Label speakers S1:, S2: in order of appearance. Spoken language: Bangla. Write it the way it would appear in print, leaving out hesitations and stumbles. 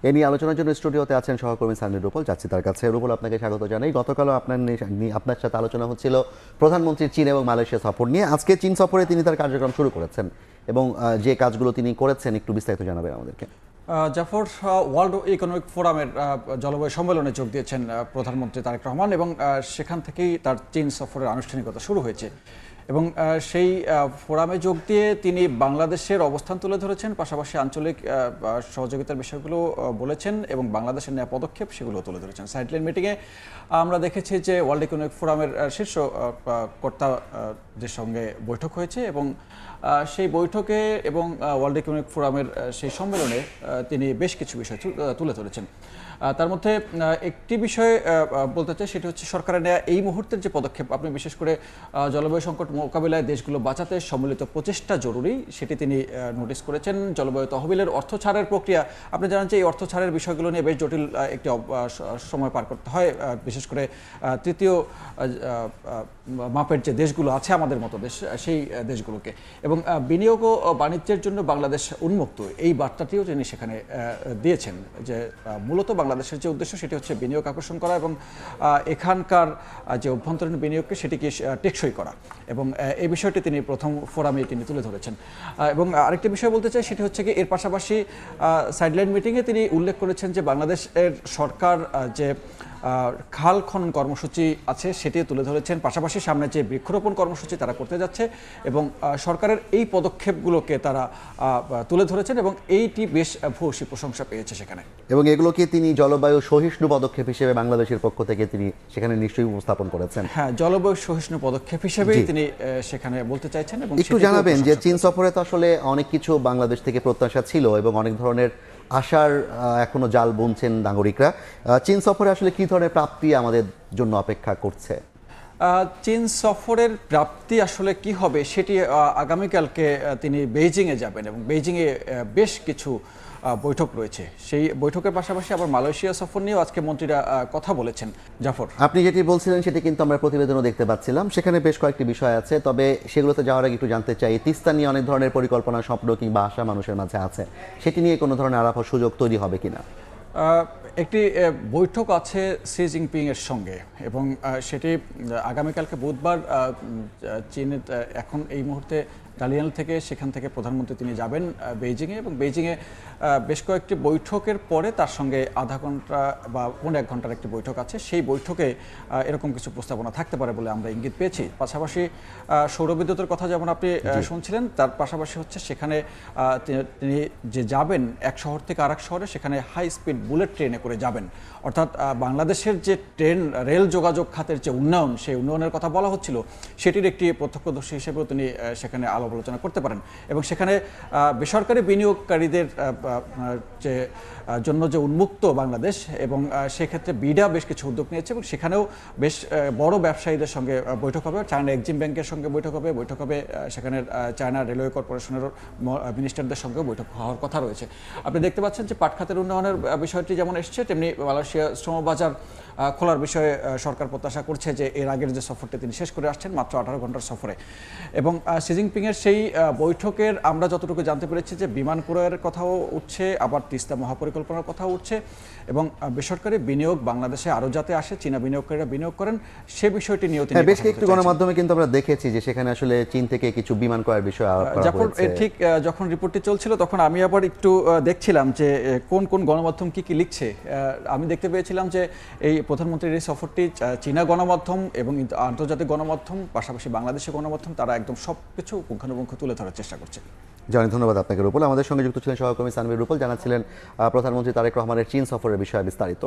S1: এ নিয়ে আলোচনার জন্য স্টুডিওতে আছেন সহকর্মী সানভীর রূপল। যাচ্ছি তার কাছে। রূপল, আপনাকে স্বাগত জানাই। গতকালও আপনার সাথে আলোচনা হচ্ছিল প্রধানমন্ত্রীর চীন এবং মালয়েশিয়া সফর নিয়ে। আজকে চীন সফরে তিনি তার কার্যক্রম শুরু করেছেন এবং যে কাজগুলো তিনি করেছেন একটু বিস্তারিত জানাবেন আমাদেরকে।
S2: জাফর, ওয়ার্ল্ড ইকোনমিক ফোরামের জলবায়ু সম্মেলনে যোগ দিয়েছেন প্রধানমন্ত্রী তারেক রহমান এবং সেখান থেকেই তার চীন সফরের আনুষ্ঠানিকতা শুরু হয়েছে এবং সেই ফোরামে যোগ দিয়ে তিনি বাংলাদেশের অবস্থান তুলে ধরেছেন, পাশাপাশি আঞ্চলিক সহযোগিতার বিষয়গুলো বলেছেন এবং বাংলাদেশের নেওয়া পদক্ষেপ সেগুলো তুলে ধরেছেন। সাইডলাইন মিটিংয়ে আমরা দেখেছি যে ওয়ার্ল্ড ইকোনমিক ফোরামের শীর্ষ কর্তাদের সঙ্গে বৈঠক হয়েছে এবং সেই বৈঠকে এবং ওয়ার্ল্ড ইকোনমিক ফোরামের সেই সম্মেলনে তিনি বেশ কিছু বিষয় তুলে ধরেছেন। তার মধ্যে একটি বিষয় বলতে চাই, সেটি হচ্ছে সরকারের নেওয়া এই মুহূর্তের যে পদক্ষেপ, আপনি বিশেষ করে জলবায়ু সংকট মোকাবিলায় দেশগুলো বাঁচাতে সম্মিলিত প্রচেষ্টা জরুরি, সেটি তিনি নোটিস করেছেন। জলবায়ু তহবিলের অর্থ ছাড়ের প্রক্রিয়া, আপনি জানেন যে এই অর্থ ছাড়ের বিষয়গুলো নিয়ে বেশ জটিল একটি সময় পার করতে হয়, বিশেষ করে তৃতীয় মাপের যে দেশগুলো আছে আমাদের মতো দেশ, সেই দেশগুলোকে। এবং বিনিয়োগ ও বাণিজ্যের জন্য বাংলাদেশ উন্মুক্ত, এই বার্তাটিও তিনি সেখানে দিয়েছেন যে মূলত বাংলাদেশের যে উদ্দেশ্য সেটি হচ্ছে বিনিয়োগ আকর্ষণ করা এবং এখানকার যে অভ্যন্তরীণ বিনিয়োগকে সেটিকে টেকসই করা, এবং এই বিষয়টি তিনি প্রথম ফোরামে তিনি তুলে ধরেছেন। এবং আরেকটি বিষয় বলতে চাই, সেটি হচ্ছে কি এর পাশাপাশি সাইডলাইন মিটিংয়ে তিনি উল্লেখ করেছেন যে বাংলাদেশের সরকার যে খাল খনন কর্মসূচি আছে সেটি তুলে ধরেছেন, পাশাপাশি সামনে যে বৃক্ষরোপণ কর্মসূচি তারা করতে যাচ্ছে এবং সরকারের এই পদক্ষেপগুলোকে তারা তুলে ধরেছেন এবং এইটি বেশ ভূয়সী প্রশংসা পেয়েছে সেখানে।
S1: এবং এগুলোকে তিনি জলবায়ু সহিষ্ণু পদক্ষেপ হিসেবে বাংলাদেশের পক্ষ থেকে তিনি সেখানে নিশ্চয়ই উপস্থাপন করেছেন।
S2: হ্যাঁ, জলবায়ু সহিষ্ণু পদক্ষেপ হিসেবেই তিনি সেখানে বলতে চাইছেন। এবং
S1: একটু জানাবেন যে চীন সফরে তো আসলে অনেক কিছু বাংলাদেশ থেকে প্রত্যাশা ছিল এবং অনেক ধরনের আশার এখনো জাল বুনছেন নাগরিকরা। চীন সফরে আসলে কি ধরনের প্রাপ্তি আমাদের জন্য অপেক্ষা করছে?
S2: চীন সফরের প্রাপ্তি আসলে কি হবে সেটি আগামীকালকে তিনি বেইজিংয়ে যাবেন এবং বেইজিংয়ে বেশ কিছু বৈঠক রয়েছে। সেই বৈঠকের পাশাপাশি আবার মালয়েশিয়া সফর নিয়েও আজকে মন্ত্রীরা কথা বলেছেন। জাফর,
S1: আপনি যেটি বলছিলেন সেটি কিন্তু আমরা প্রতিবেদনও দেখতে পাচ্ছিলাম, সেখানে বেশ কয়েকটি বিষয় আছে। তবে সেগুলোতে যাওয়ার আগে একটু জানতে চাই, তিস্তা নিয়ে অনেক ধরনের পরিকল্পনা, স্বপ্ন কিংবা আশা মানুষের মাঝে আছে, সেটি নিয়ে কোনো ধরনের আলাপ সুযোগ তৈরি হবে কিনা?
S2: একটি বৈঠক আছে শি জিনপিং এর সঙ্গে এবং সেটি আগামীকালকে বুধবার চীনের এখন এই মুহূর্তে ডালিয়ান থেকে, সেখান থেকে প্রধানমন্ত্রী তিনি যাবেন বেইজিংয়ে এবং বেইজিংয়ে বেশ কয়েকটি বৈঠকের পরে তার সঙ্গে আধা ঘন্টা বা 1 ঘন্টার একটি বৈঠক আছে। সেই বৈঠকে এরকম কিছু প্রস্তাবনা থাকতে পারে বলে আমরা ইঙ্গিত পেয়েছি। পাশাপাশি সৌরবিদ্যুতের কথা যেমন আপনি শুনছিলেন, তার পাশাপাশি হচ্ছে সেখানে তিনি যে যাবেন এক শহর থেকে আরেক শহরে, সেখানে হাই স্পিড বুলেট ট্রেনে করে যাবেন। অর্থাৎ বাংলাদেশের যে রেল যোগাযোগ খাতের যে উন্নয়ন, সেই উন্নয়নের কথা বলা হচ্ছিল, সেটির একটি প্রত্যক্ষদর্শী হিসেবেও তিনি সেখানে আলোচনা করতে পারেন এবং সেখানে বেসরকারি বিনিয়োগকারীদের যে জন্য যে উন্মুক্ত বাংলাদেশ এবং সেক্ষেত্রে বিডা বেশ কিছু উদ্যোগ নিয়েছে এবং সেখানেও বেশ বড় ব্যবসায়ীদের সঙ্গে বৈঠক হবে। চায়না এক্সিম ব্যাংকের সঙ্গে বৈঠক হবে সেখানে চায়না রেলওয়ে কর্পোরেশনের মিনিস্টারদের সঙ্গেও বৈঠক হওয়ার কথা রয়েছে। আপনি দেখতে পাচ্ছেন যে পাট খাতের উন্নয়নের বিষয়টি যেমন এসছে, তেমনি মালয়েশিয়া শ্রমবাজার খোলার বিষয়ে সরকার প্রত্যাশা করছে যে এর আগের যে সফরটি তিনি শেষ করে আসছেন মাত্র 18 ঘন্টার সফরে। এবং শি জিনপিংয়ের সেই বৈঠকের আমরা যতটুকু জানতে পেরেছি যে বিমান ক্রয়ের কথাও উঠছে, আবার তিস্তা মহাপরিকল্পনার কথাও উঠছে এবং বেসরকারি বিনিয়োগ বাংলাদেশে আরও যাতে আসে, চীনা বিনিয়োগকারীরা বিনিয়োগ করেন, সে বিষয়টি নিয়েও তিনি
S1: বেশ কিছু গণমাধ্যমে কিন্তু আমরা দেখেছি যে সেখানে আসলে চীন থেকে কিছু বিমান ক্রয়ের বিষয় আলাপ করা হয়েছে।
S2: ঠিক যখন রিপোর্টটি চলছিল তখন আমি আবার একটু দেখছিলাম যে কোন কোন গণমাধ্যম কি লিখছে। আমি দেখতে পেয়েছিলাম যে এই প্রধানমন্ত্রীর এই সফরটি চীনা গণমাধ্যম এবং আন্তর্জাতিক গণমাধ্যম, পাশাপাশি বাংলাদেশের গণমাধ্যম, তারা একদম সব কিছু পুঙ্খানুপুঙ্খ তুলে ধরার চেষ্টা করছে।
S1: জানি, ধন্যবাদ আপনাকে রূপল। আমাদের সঙ্গে যুক্ত ছিলেন সহকর্মী সানভীর রূপল, জানাচ্ছিলেন প্রধানমন্ত্রী তারেক রহমানের চীন সফরের বিষয়ে বিস্তারিত।